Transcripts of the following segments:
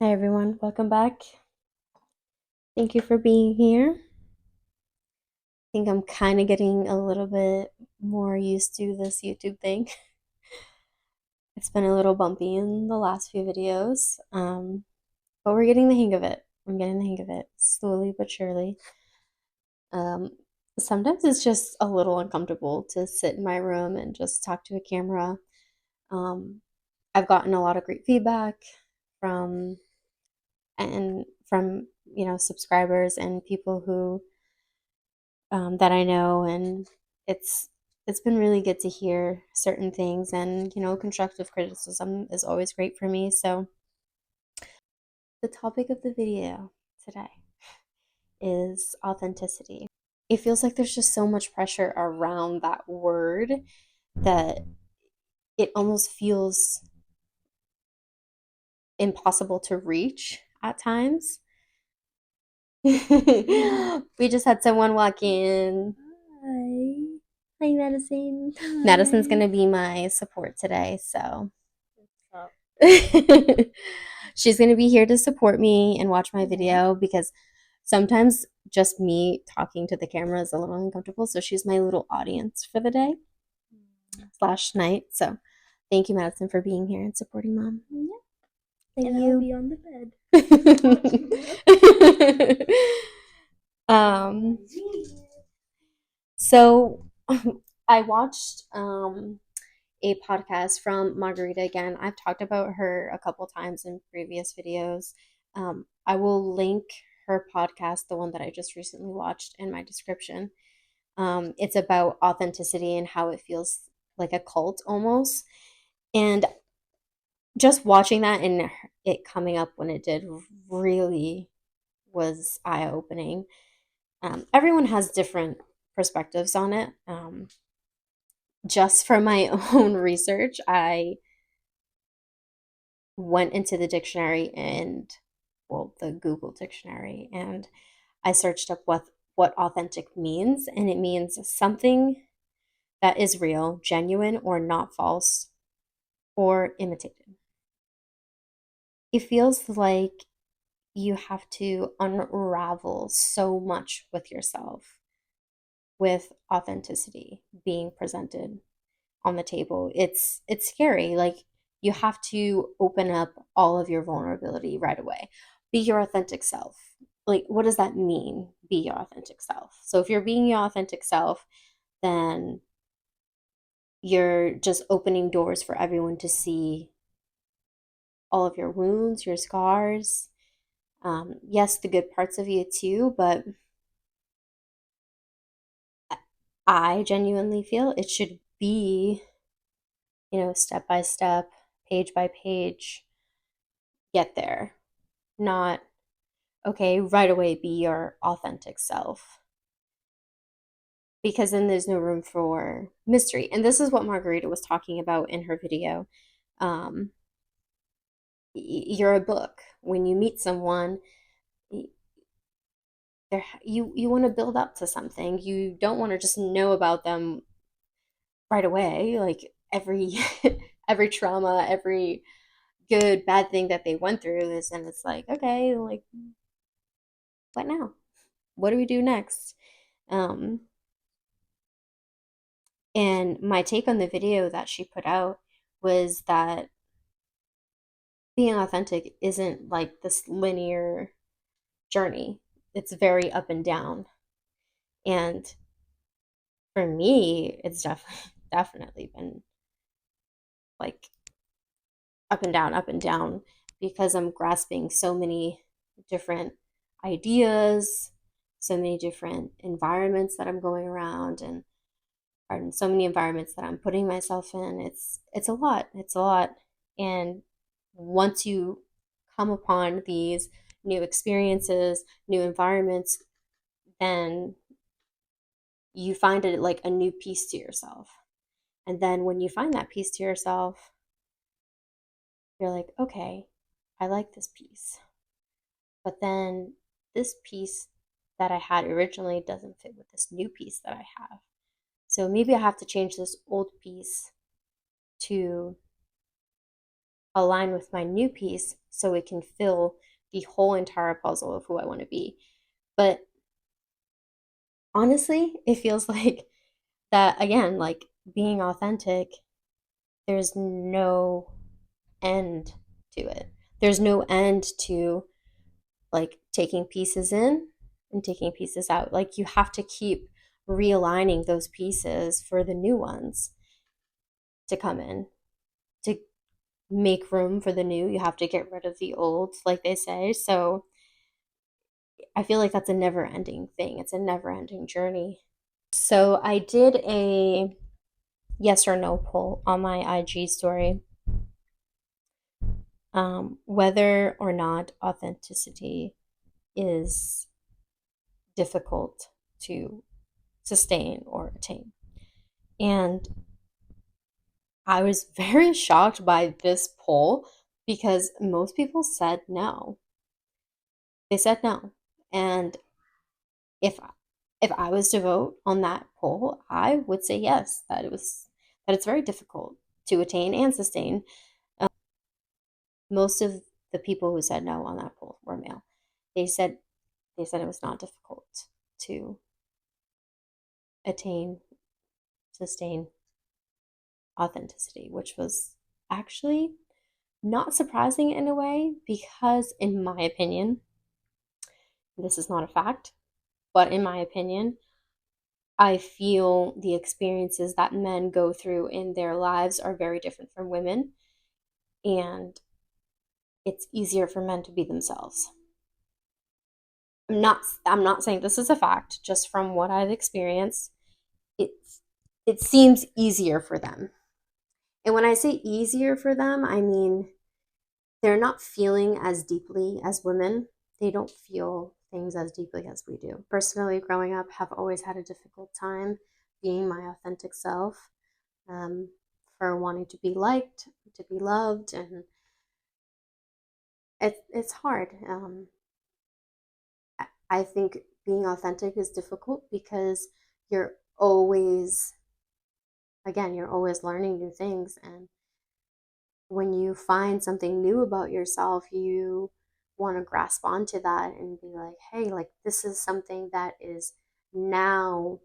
Hi everyone, welcome back. Thank you for being here. I think I'm kind of getting a little bit more used to this YouTube thing. It's been a little bumpy in the last few videos, but we're getting the hang of it. I'm getting the hang of it slowly but surely. Um, Sometimes it's just a little uncomfortable to sit in my room and just talk to a camera. Um, I've gotten a lot of great feedback from from subscribers and people who that I know, and it's it's been really good to hear certain things, and constructive criticism is always great for me. So the topic of the video today is authenticity. It feels like there's just so much pressure around that word that it almost feels impossible to reach at times. We just had someone walk in. Hi. Hi, Madison. Madison's gonna be my support today, so she's gonna be here to support me and watch my video because sometimes just me talking to the camera is a little uncomfortable. So she's my little audience for the day slash night. So thank you, Madison, for being here and supporting mom. Yeah. Thank and you. I'll be on the bed. So I watched a podcast from Margarita again. I've talked about her a couple times in previous videos. I will link her podcast, the one that I just recently watched, in my description. It's about authenticity and how it feels like a cult almost. And just watching that and it coming up when it did really was eye opening. Everyone has different perspectives on it. Just from my own research, I went into the dictionary and, well, the Google dictionary, and I searched up what authentic means, and it means something that is real, genuine, or not false, or imitated. It feels like you have to unravel so much with yourself with authenticity being presented on the table. It's scary. Like you have to open up all of your vulnerability right away. Be your authentic self. Like what does that mean? Be your authentic self. So if you're being your authentic self, then you're just opening doors for everyone to see all of your wounds, your scars. Yes, the good parts of you too, but I genuinely feel it should be, step by step, page by page, get there. Not, okay, right away be your authentic self. Because then there's no room for mystery. And this is what Margarita was talking about in her video. Um, you're a book. When you meet someone, you want to build up to something. You don't want to just know about them right away. Like every every trauma, every good bad thing that they went through is, and it's like, okay, like what now? What do we do next? Um, and my take on the video that she put out was that being authentic isn't like this linear journey. It's very up and down. And for me, it's definitely been like up and down because I'm grasping so many different ideas, so many different environments that I'm going around, and so many environments that I'm putting myself in. It's a lot. It's a lot. And once you come upon these new experiences, new environments, then you find it like a new piece to yourself. And then when you find that piece to yourself, you're like, okay, I like this piece. But then this piece that I had originally doesn't fit with this new piece that I have. So maybe I have to change this old piece to align with my new piece so it can fill the whole entire puzzle of who I want to be. But honestly, it feels like that again, like being authentic, there's no end to it. There's no end to like taking pieces in and taking pieces out. Like you have to keep realigning those pieces for the new ones to come in. To make room for the new, you have to get rid of the old, like they say. So I feel like that's a never ending thing. It's a never ending journey. So I did a yes or no poll on my IG story, whether or not authenticity is difficult to sustain or attain. And I was very shocked by this poll because most people said no. They said no. And if if I was to vote on that poll, I would say yes, that it's very difficult to attain and sustain. Most of the people who said no on that poll were male. They said it was not difficult to attain, sustain authenticity, which was actually not surprising in a way because, in my opinion, this is not a fact, but in my opinion, I feel the experiences that men go through in their lives are very different from women, and it's easier for men to be themselves. I'm not saying this is a fact, just from what I've experienced, it's it seems easier for them. And when I say easier for them, I mean they're not feeling as deeply as women. They don't feel things as deeply as we do. Personally, growing up, have always had a difficult time being my authentic self, um, for wanting to be liked, to be loved, and it's hard. I think being authentic is difficult because you're always, again, you're always learning new things, and when you find something new about yourself, you want to grasp onto that and be like, hey, like this is something that is now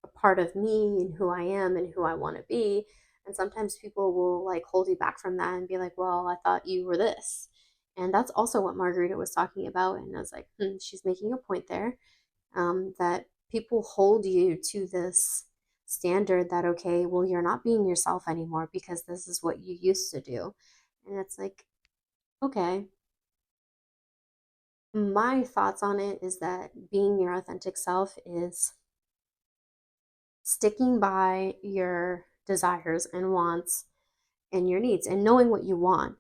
a part of me and who I am and who I want to be. And sometimes people will like hold you back from that and be like, well, I thought you were this. And that's also what Margarita was talking about. And I was like, she's making a point there, that people hold you to this standard that, okay, well, you're not being yourself anymore because this is what you used to do. And it's like, okay, my thoughts on it is that being your authentic self is sticking by your desires and wants and your needs and knowing what you want.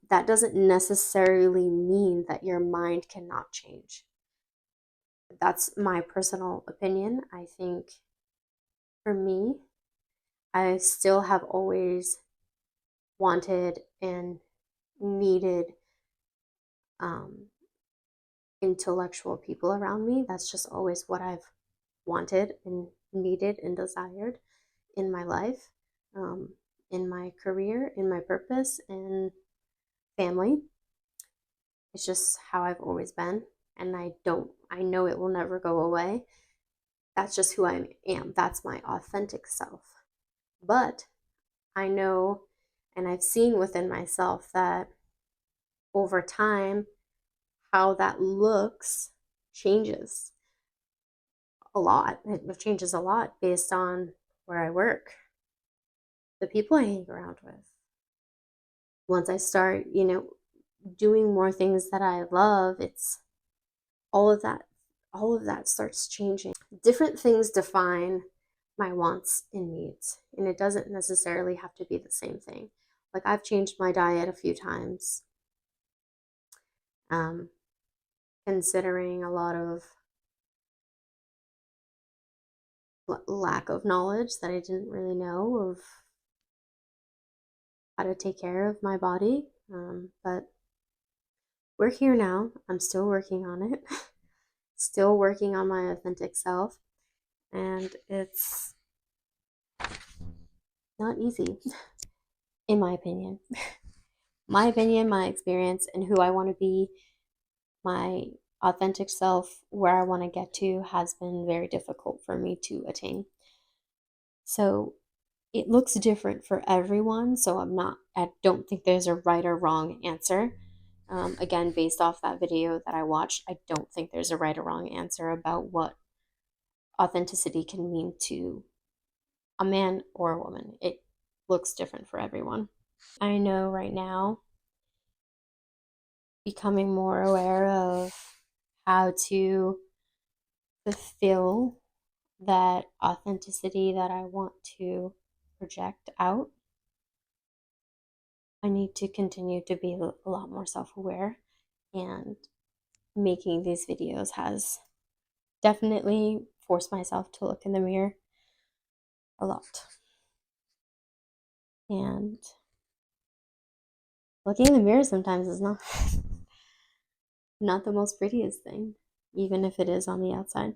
That doesn't necessarily mean that your mind cannot change. That's my personal opinion. I think for me, I still have always wanted and needed, um, intellectual people around me. That's just always what I've wanted and needed and desired in my life, um, in my career, in my purpose, and family. It's just how I've always been. And I know it will never go away. That's just who I am. That's my authentic self. But I know and I've seen within myself that over time, how that looks changes a lot. It changes a lot based on where I work, the people I hang around with. Once I start, doing more things that I love, it's all of that, all of that starts changing. Different things define my wants and needs, and it doesn't necessarily have to be the same thing. Like I've changed my diet a few times, um, considering a lot of lack of knowledge that I didn't really know of how to take care of my body. But we're here now. I'm still working on it, still working on my authentic self, and it's not easy, in my opinion. my opinion, my experience, and who I want to be, my authentic self, where I want to get to, has been very difficult for me to attain. So it looks different for everyone. So I don't think there's a right or wrong answer. Again, based off that video that I watched, I don't think there's a right or wrong answer about what authenticity can mean to a man or a woman. It looks different for everyone. I know right now, becoming more aware of how to fulfill that authenticity that I want to project out. I need to continue to be a lot more self aware, and making these videos has definitely forced myself to look in the mirror a lot. And looking in the mirror sometimes is not not the most prettiest thing, even if it is on the outside.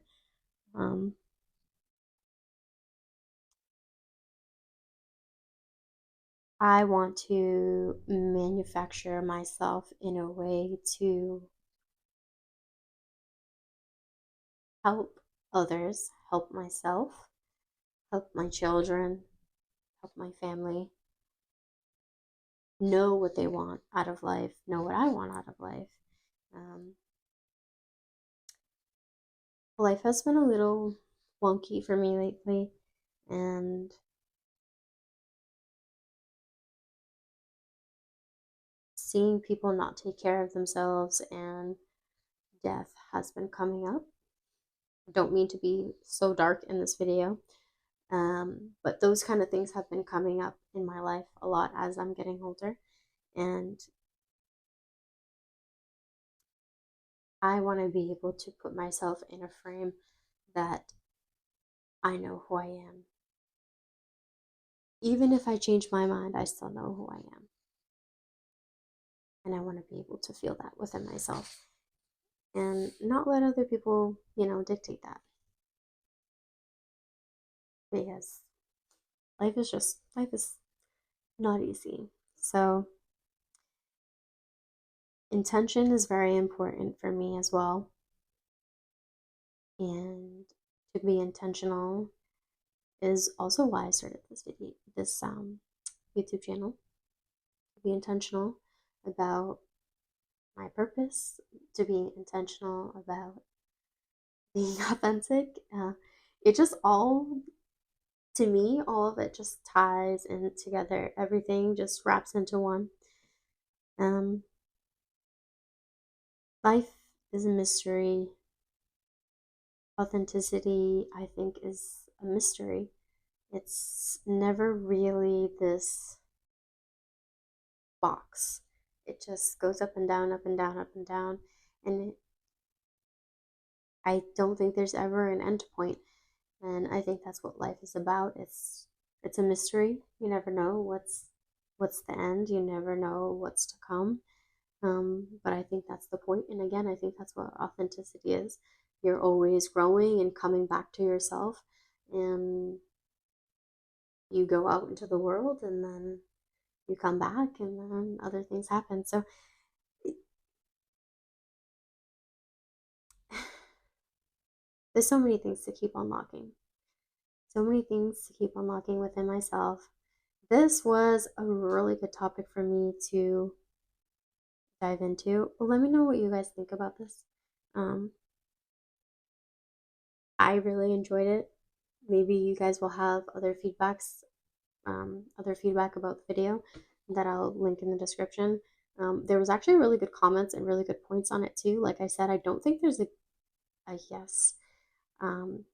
Um, I want to manufacture myself in a way to help others, help myself, help my children, help my family know what they want out of life, know what I want out of life. Um, Life has been a little wonky for me lately, and seeing people not take care of themselves and death has been coming up. I don't mean to be so dark in this video, but those kind of things have been coming up in my life a lot as I'm getting older. And I want to be able to put myself in a frame that I know who I am. Even if I change my mind, I still know who I am. And I want to be able to feel that within myself and not let other people, dictate that. Because life is not easy. So, intention is very important for me as well. And to be intentional is also why I started this YouTube channel. To be intentional about my purpose, to be intentional about being authentic. It just all, to me, all of it just ties in together. Everything just wraps into one. Um, Life is a mystery. Authenticity, I think, is a mystery. It's never really this box. It just goes up and down, up and down, up and down. And I don't think there's ever an end point. And I think that's what life is about. It's a mystery. You never know what's the end. You never know what's to come. But I think that's the point. And again, I think that's what authenticity is. You're always growing and coming back to yourself, and you go out into the world, and then you come back, and then other things happen. So there's so many things to keep unlocking. So many things to keep unlocking within myself. This was a really good topic for me to dive into. Let me know what you guys think about this. Um, I really enjoyed it. Maybe you guys will have other feedback about the video that I'll link in the description. There was actually really good comments and really good points on it too. Like I said, I don't think there's a um,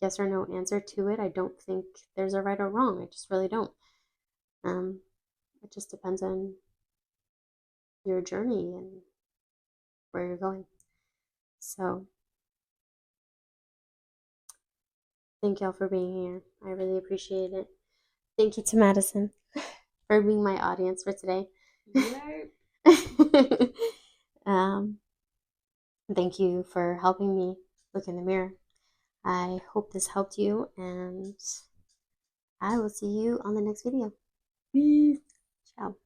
yes or no answer to it. I don't think there's a right or wrong. I just really don't. Um, it just depends on your journey and where you're going. So thank y'all for being here. I really appreciate it. Thank you to Madison for being my audience for today. um, Thank you for helping me look in the mirror. I hope this helped you, and I will see you on the next video. Peace. Ciao.